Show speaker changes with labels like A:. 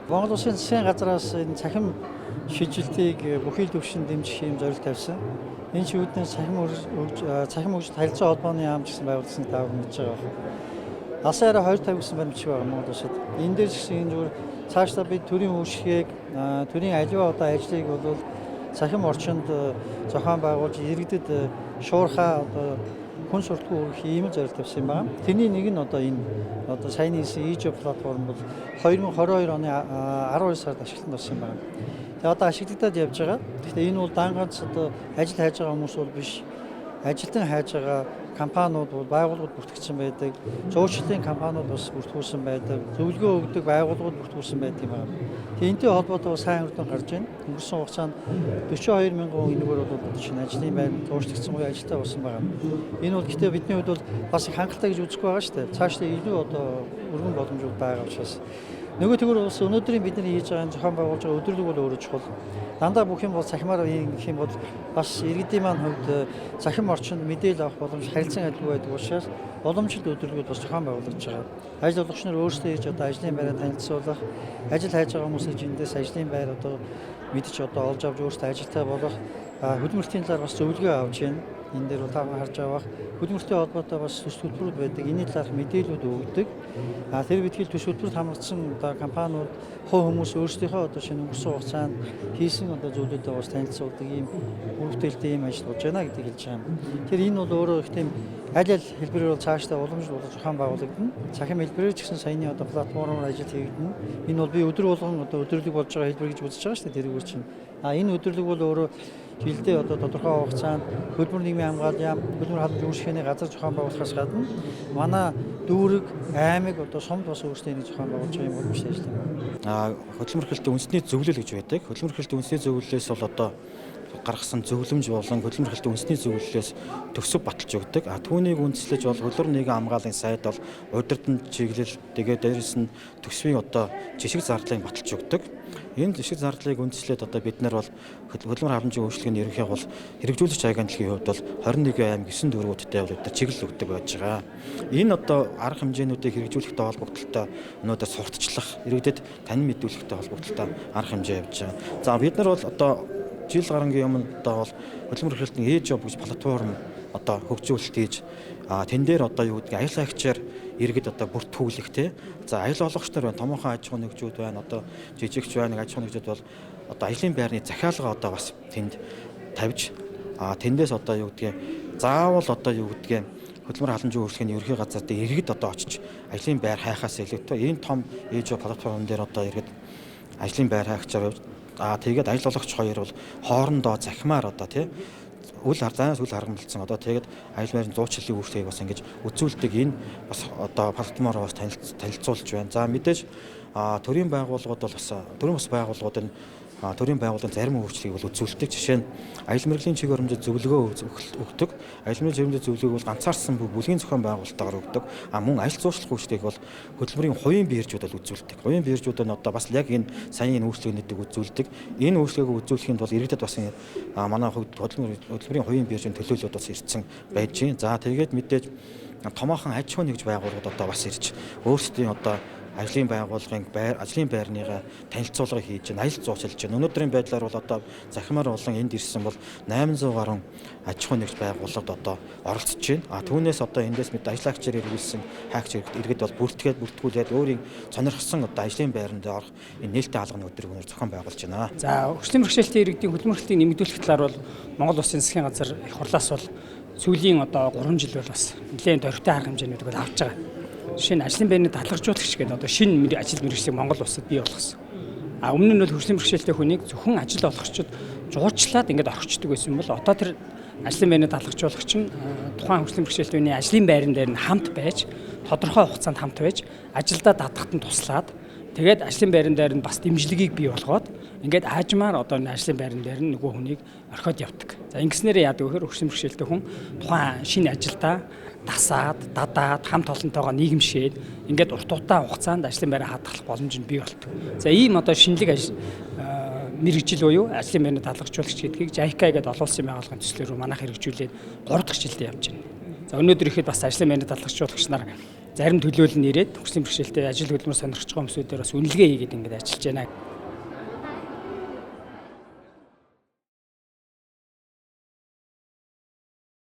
A: Монгол Улсын засгийн газраас энэ цахим шижилтийг бүхий л төвшин дэмжих юм зорилт тавьсан. Энэ шийдвэрээс цахим хөгжил харилцаа холбооны яам гэсэн байгуулсан таавар мэдж байгаа байна. Алсын хараа 250 гэсэн баримтчиг байгаа Монгол Улсад. Энэ дээр жишээ нь зүгээр цаашдаа бид төрийн үйлчлэгийг, төрийн аливаа одоо ажлыг бол цахим орчинд зохион байгуулж иргэдэд шуурхаа одоо хүн сурталгүй өргөх ийм зорилт тавьсан юм байна. Тэрний нэг нь одоо энэ одоо саяны e-job платформ бол 2022 оны 12 сард ашиглалтанд орсон юм байна. Тэгээ одоо ашиглагдаад явж байгаа. Гэхдээ энэ бол дан ганц одоо ажил хайж байгаа хүмүүс бол биш. Ажилтан хайж байгаа компаниуд бол байгууллагууд бүртгэгдсэн байдаг. Зуучлалын компаниуд бас бүртгүүлсэн байдаг. Зөвлөгөө өгдөг байгууллагууд бүртгүүлсэн байдаг юм байна. Тэгээ энэтэй холбоотойгоор сайн үр дүн гарч байна. Өнгөрсөн хугацаанд 42 мянган хүн энэгээр бол шинэ ажлын байр зуучлагдсан үе ажилтаа болсон байгаа. Энэ бол гэхдээ бидний хувьд бол бас их хангалттай гэж үзэх байгаа шүү дээ. Цаашдаа илүү одоо өргөн боломжууд байгаа учраас нөгөө тэгүр бас өнөөдрийн бидний хийж байгаа зохион байгуулж байгаа өдөрлөг бол өөрөө чухал. Дандаа бүх юм бол цахимаар гэх юм бол бас иргэдийн маань хувьд цахим орчинд мэдээлэл авах боломж харилцан адилгүй байдаг учраас боломжит өдөрлөгүүд бас зохион байгуулж байгаа. Ажил олгогч нар өөрсдөө хийж одоо ажлын байраа танилцуулах, ажил хайж байгаа хүмүүсийг эндээс ажлын байр одоо мэдж одоо олж авч өөрсдөө ажилтаа болох хөдөлмөртийн талаар бас зөвлөгөө авч байна. Энэ дээр бол таахан харж байгаа хөдөлмөртэй холбоотой бас төс хөтөлбөрүүд байдаг. Энийн талаарх мэдээлэлүүд өгдөг. Тэр битгий төс хөтөлбөрт хамрагдсан одоо компаниуд хувь хүмүүс өөрсдийнхөө одоо шинэ өнгөрсөн хугацаанд хийсэн одоо зүйлүүдээ бас танилцуулдаг ийм бүрэлдэхүүнтэй ийм ажил болж байна гэдгийг хэлж байгаа юм. Тэгэхээр энэ бол өөрөө их тийм аль аль хэлбэрээр бол цаашдаа уламжлал болж зохион байгуулагдана. Цахим хэлбэрээр ч гэсэн саяны одоо платформоор ажил хийгдэнэ. Энэ бол би өдөр болгон одоо өдөрлөг болж байгаа хэлбэр гэж үзэж байгаа шүү дээ. Тэрүүгээр чинь. Энэ өдөрлөг бол өөрөө жилдээ одоо тодорхой хугацаанд хөдөлмөр нийгмийн хамгаалалт яам, хөдөлмөр халамж үйлчлэгээний газар зохион байгуулахаас гадна манай дүүрэг, аймаг одоо сумд бас өөрсдөө нэг зохион байгуулж байгаа юм боломжтой ажил байна.
B: Хөдөлмөр эрхлэлтийн үндэсний зөвлөл гэж байдаг. Хөдөлмөр эрхлэлтийн үндэсний зөвлөлөөс бол одоо гаргасан зөвлөмж болон хөдөлмөр эрхлэлтийн үндэсний зөвлөлөөс төсөв баталж өгдөг. Түүнийг үндэслэж бол хөдөлмөр нийгмийн хамгааллын сайд бол удирдан чиглэл тэгээд дээрээс нь төсвийн одоо жишг зардлыг баталж өгдөг. Энэ жишг зардлыг үндэслээд одоо бид нар бол хөдөлмөр халамжийн үйлчлэгээний ерөнхий гол хэрэгжүүлэгч агентлагийн хувьд бол 21 аймаг 9 дөрвүүдтэй бол одоо чиглэл өгдөг байж байгаа. Энэ одоо арга хэмжээнүүдийг хэрэгжүүлэхтэй холбогдлолтой өнөөдөр сурталчлах, иргэдэд тань мэдүүлэхтэй холбогдлолтой арга хэмжээ явж байгаа. За бид нар бол одоо жил гарангийн өмнөдөө бол хөдөлмөр эрхлэлтийн e-job гэж платформ одоо хөгжүүлэлт хийж тэн дээр одоо юу гэдэг аял агчаар иргэд одоо бүртгүүлэх те. За аял олгогч нар байна, томоохон аж ахуйн нэгжүүд байна, одоо жижигч байна, аж ахуйн нэгжүүд бол одоо аялын байрны захиалга одоо бас тэнд тавьж тэндээс одоо юу гэдгийг заавал одоо юу гэдгийг хөдөлмөр халамжийн үйлчлэгээний ерхий газар дээр иргэд одоо очиж аялын байр хайхаас илүүтэй энэ том e-job платформ дээр одоо иргэд аялын байр хайхчаар тэгээд ажил олгогч хоёр бол хоорондоо захимаар одоо тий үл зайнаас үл харгамлцсан одоо тэгээд ажил байрны зуучлалын үйлчлэгийг бас ингэж үзүүлдэг энэ бас одоо платформоор бас танилцуулж байна. За мэдээж төрийн байгууллагууд бол бас төрийн бас байгууллагууд нь төрийн байгууллагын зарим өөрчлөлийг бол үзүүлдэг. Жишээ нь аялал мэргэжлийн чиг баримтад зөвлөгөө өгдөг. Аялал мэргэжлийн зөвлөгөөг бол ганцаарсан бүлгийн зохион байгуулалтаар өгдөг. Мөн аялал жуулчлах үйлчлэгийг бол хөдөлмөрийн хувийн биержүүд бол үзүүлдэг. Хувийн биержүүд нь одоо бас яг энэ саяны үйлчлэгнүүдийг үзүүлдэг. Энэ үйлчлэгийг үзүүлэхэд бол иргэдэд бас манай хөдөлмөрийн хувийн биержийн төлөөлөлд бас ирсэн байж байна. За тэгээд мэдээж томоохон аж ахуйн нэгж байгууллагууд одоо бас ирж өөрсдийн одоо ажлын байгууллагын ажлын байрныгаа танилцуулга хийж байна, аялал зуучлалж байна. Өнөөдрийн байдлаар бол одоо захимаар болон энд ирсэн бол 800 гаруй аж ахуйн нэгж байгууллагад одоо оролцож байна. Түүнээс одоо эндээс мэд ажил агчаар ирүүлсэн хайгч иргэд бол бүртгүүлээд өөрийн сонирхсан одоо ажлын байранд орох энэ нээлттэй хаалганы өдрийг зохион байгуулж байна.
C: За өрсөлдөөн бэрхшээлтэй иргэдийн хөдөлмөр эрхлэлтийг нэмэгдүүлэх талаар бол Монгол Улсын засгийн газар их хурлаас бол сүүлийн одоо 3 жил бол бас нэлээд дөрвтэй арга хэмжээнүүд бол авч байгаа. Жишээ нь ажлын байрны даатгагчуулагч гэдэг одоо шинэ ажил мэргэжлийг Монгол Улсад бий болгосон. Өмнө нь бол хөгжлийн бэрхшээлтэй хүнийг зөвхөн ажил олгогчид жуулчлаад ингээд орхичдөг байсан бол одоо тэр ажлын байрны даатгагчуулагч нь тухайн хөгжлийн бэрхшээлтэй хүний ажлын байран дээр нь хамт байж тодорхой хугацаанд хамт байж ажилдаа даатгахад нь туслаад тэгээд ажлын байран дээр нь бас дэмжлэгийг бий болгоод ингээд аажмаар одоо энэ ажлын байран дээр нь нөгөө хүнийг орхиод явдаг. За ингэснээр яадаг вэ гэхээр хөгжлийн бэрхшээлтэй хүн тухайн шинэ ажилдаа дасаад, дадаад, хамт олонтойгоо нийгэмшээд ингээд урт удаан хугацаанд ажлын байраа хадгалах боломж нь бий болдог. За ийм одоо шинэлэг мэрэгжил буюу ажлын байрны даатгагчуулагч гэдгийг JICA гэдэг олон улсын байгууллагын төслөөр манайх хэрэгжүүлээд 3 дахь жилдээ явж байна. За өнөөдөр ихэд бас ажлын байрны даатгагчуулагч нар зарим төлөөлөл нь ирээд хөгжлийн бэрхшээлтэй ажил хөдөлмөр сонирхож байгаа хүмүүсүүдээр бас үнэлгээ хийгээд ингээд ажиллаж байна.